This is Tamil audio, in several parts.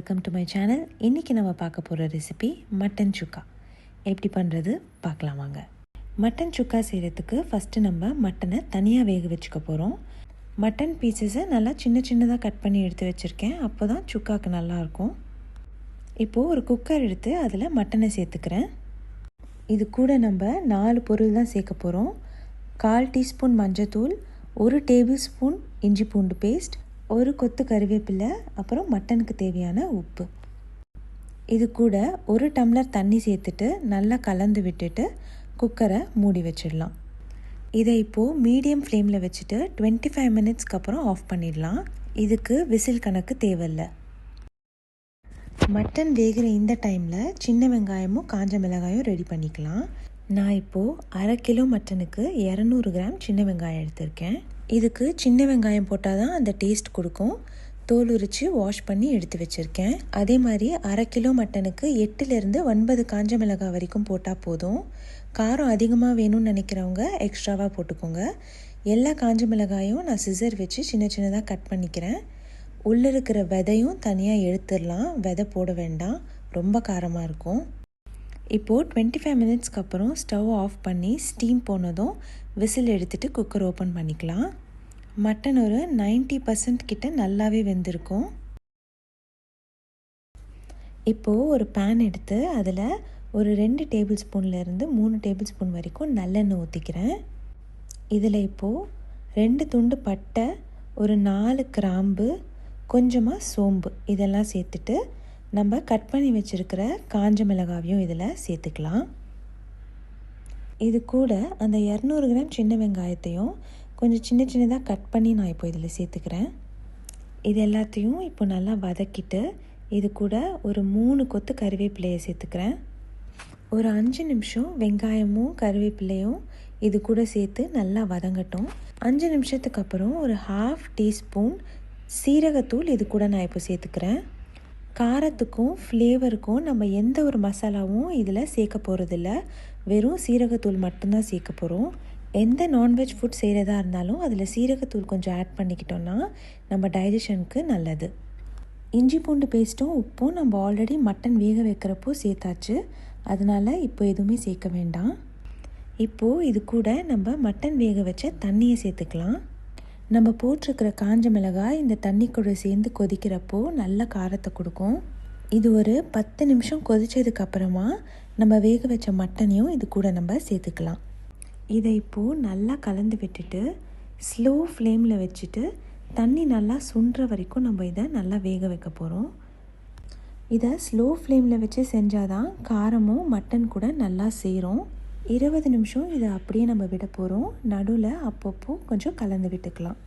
Welcome to my channel. இன்றைக்கி நம்ம பார்க்க போகிற ரெசிபி மட்டன் சுக்கா. எப்படி பண்ணுறது பார்க்கலாம் வாங்க. மட்டன் சுக்கா செய்கிறதுக்கு ஃபஸ்ட்டு நம்ம மட்டனை தனியாக வேக வச்சுக்க போகிறோம். மட்டன் பீசஸை நல்லா சின்ன சின்னதாக கட் பண்ணி எடுத்து வச்சுருக்கேன். அப்போ தான் சுக்காவுக்கு நல்லாயிருக்கும். இப்போது ஒரு குக்கர் எடுத்து அதில் மட்டனை சேர்த்துக்கிறேன். இது கூட நம்ம 4 பொருள் தான் சேர்க்க போகிறோம். 1/4 டீஸ்பூன் மஞ்சத்தூள், 1 டேபிள் ஸ்பூன் இஞ்சி பூண்டு பேஸ்ட், 1 கொத்து கறிவேப்பிலை, அப்புறம் மட்டனுக்கு தேவையான உப்பு. இது கூட 1 டம்ளர் தண்ணி சேர்த்துட்டு நல்லா கலந்து விட்டுட்டு குக்கரை மூடி வச்சிடலாம். இதை இப்போது மீடியம் ஃப்ளேமில் வச்சுட்டு 25 மினிட்ஸ்க்கு அப்புறம் ஆஃப் பண்ணிடலாம். இதுக்கு விசில் கணக்கு தேவையில்லை. மட்டன் வேகிற இந்த டைமில் சின்ன வெங்காயமும் காஞ்ச மிளகாயும் ரெடி பண்ணிக்கலாம். நான் இப்போது 1/2 கிலோ மட்டனுக்கு 200 கிராம் சின்ன வெங்காயம் எடுத்திருக்கேன். இதுக்கு சின்ன வெங்காயம் போட்டால் தான் அந்த டேஸ்ட் கொடுக்கும். தோல் உரித்து வாஷ் பண்ணி எடுத்து வச்சுருக்கேன். அதே மாதிரி 1/2 கிலோ மட்டனுக்கு 8லேருந்து 9 காஞ்ச மிளகாய் வரைக்கும் போட்டால் போதும். காரம் அதிகமாக வேணும்னு நினைக்கிறவங்க எக்ஸ்ட்ராவாக போட்டுக்கோங்க. எல்லா காஞ்ச மிளகாயும் நான் சிசர் வச்சு சின்ன சின்னதாக கட் பண்ணிக்கிறேன். உள்ளே இருக்கிற விதையும் தனியாக எடுத்துடலாம். விதை போட வேண்டாம், ரொம்ப காரமாக இருக்கும். இப்போது 25 மினிட்ஸ்க்கு அப்புறம் ஸ்டவ் ஆஃப் பண்ணி ஸ்டீம் போனதும் விசில் எடுத்துகிட்டு குக்கர் ஓப்பன் பண்ணிக்கலாம். மட்டன் ஒரு 90% கிட்ட நல்லாவே வெந்திருக்கும். இப்போது ஒரு பேன் எடுத்து அதில் ஒரு 2 டேபிள் ஸ்பூன்லேருந்து 3 டேபிள் ஸ்பூன் வரைக்கும் நல்லெண்ணெய் ஊற்றிக்கிறேன். இதில் இப்போது 2 துண்டு பட்டை, ஒரு 4 கிராம்பு, கொஞ்சமாக சோம்பு இதெல்லாம் சேர்த்துட்டு நம்ம கட் பண்ணி வச்சுருக்கிற காஞ்ச மிளகாவையும் இதில் சேர்த்துக்கலாம். இது கூட அந்த 200 கிராம் சின்ன வெங்காயத்தையும் கொஞ்சம் சின்ன சின்னதாக கட் பண்ணி நான் இப்போ இதில் சேர்த்துக்கிறேன். இது எல்லாத்தையும் இப்போ நல்லா வதக்கிட்டு இது கூட ஒரு 3 கொத்து கறிவேப்பிலையை சேர்த்துக்கிறேன். ஒரு 5 நிமிஷம் வெங்காயமும் கறிவேப்பிலையும் இது கூட சேர்த்து நல்லா வதங்கட்டும். 5 நிமிஷத்துக்கு அப்புறம் ஒரு 1/2 டீஸ்பூன் சீரகத்தூள் இது கூட நான் இப்போ சேர்த்துக்கிறேன். காரத்துக்கும் ஃப்ளேவருக்கும் நம்ம எந்த ஒரு மசாலாவும் இதில் சேர்க்க போகிறதில்ல. வெறும் சீரகத்தூள் மட்டும்தான் சேர்க்க போகிறோம். எந்த நான்வெஜ் ஃபுட் செய்கிறதா இருந்தாலும் அதில் சீரகத்தூள் கொஞ்சம் ஆட் பண்ணிக்கிட்டோன்னா நம்ம டைஜஷனுக்கு நல்லது. இஞ்சி பூண்டு பேஸ்ட்டும் உப்பும் நம்ம ஆல்ரெடி மட்டன் வேக வைக்கிறப்போ சேர்த்தாச்சு. அதனால் இப்போ எதுவுமே சேர்க்க வேண்டாம். இப்போது இது கூட நம்ம மட்டன் வேக வச்ச தண்ணியை சேர்த்துக்கலாம். நம்ம போட்டிருக்கிற காஞ்ச மிளகாய் இந்த தண்ணி கூட சேர்ந்து கொதிக்கிறப்போ நல்ல காரத்தை கொடுக்கும். இது ஒரு 10 நிமிஷம் கொதித்ததுக்கப்புறமா நம்ம வேக வச்ச மட்டனையும் இது கூட நம்ம சேர்த்துக்கலாம். இதை இப்போது நல்லா கலந்து விட்டுட்டு ஸ்லோ ஃப்ளேமில் வச்சுட்டு தண்ணி நல்லா சுண்டுற வரைக்கும் நம்ம இதை நல்லா வேக வைக்க போகிறோம். இதை ஸ்லோ ஃப்ளேமில் வச்சு செஞ்சால் தான் காரமும் மட்டன் கூட நல்லா சேரும். 20 நிமிஷம் இதை அப்படியே நம்ம விட போகிறோம். நடுவில் அப்பப்போ கொஞ்சம் கலந்து விட்டுக்கலாம்.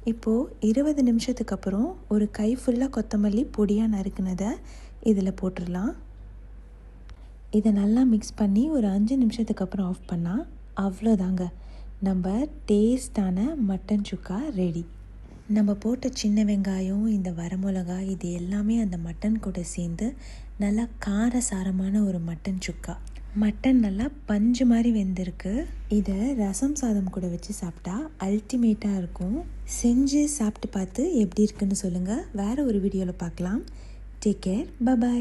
இப்போது 20 நிமிஷத்துக்கு அப்புறம் ஒரு கை ஃபுல்லாக கொத்தமல்லி பொடியாக நறுக்குனதை இதில் போட்டுடலாம். இதை நல்லா மிக்ஸ் பண்ணி ஒரு 5 நிமிஷத்துக்கு அப்புறம் ஆஃப் பண்ணால் அவ்வளோதாங்க, நம்ம டேஸ்டான மட்டன் சுக்கா ரெடி. நம்ம போட்ட சின்ன வெங்காயம், இந்த வரமிளகா இது எல்லாமே அந்த மட்டன் கூட சேர்ந்து நல்லா காரசாரமான ஒரு மட்டன் சுக்கா. மட்டன் நல்லா பஞ்சு மாதிரி வெந்திருக்கு. இதை ரசம் சாதம் கூட வச்சு சாப்பிட்டா அல்டிமேட்டாக இருக்கும். செஞ்சு சாப்பிட்டு பார்த்து எப்படி இருக்குன்னு சொல்லுங்கள். வேறு ஒரு வீடியோவில் பார்க்கலாம். Take care, by.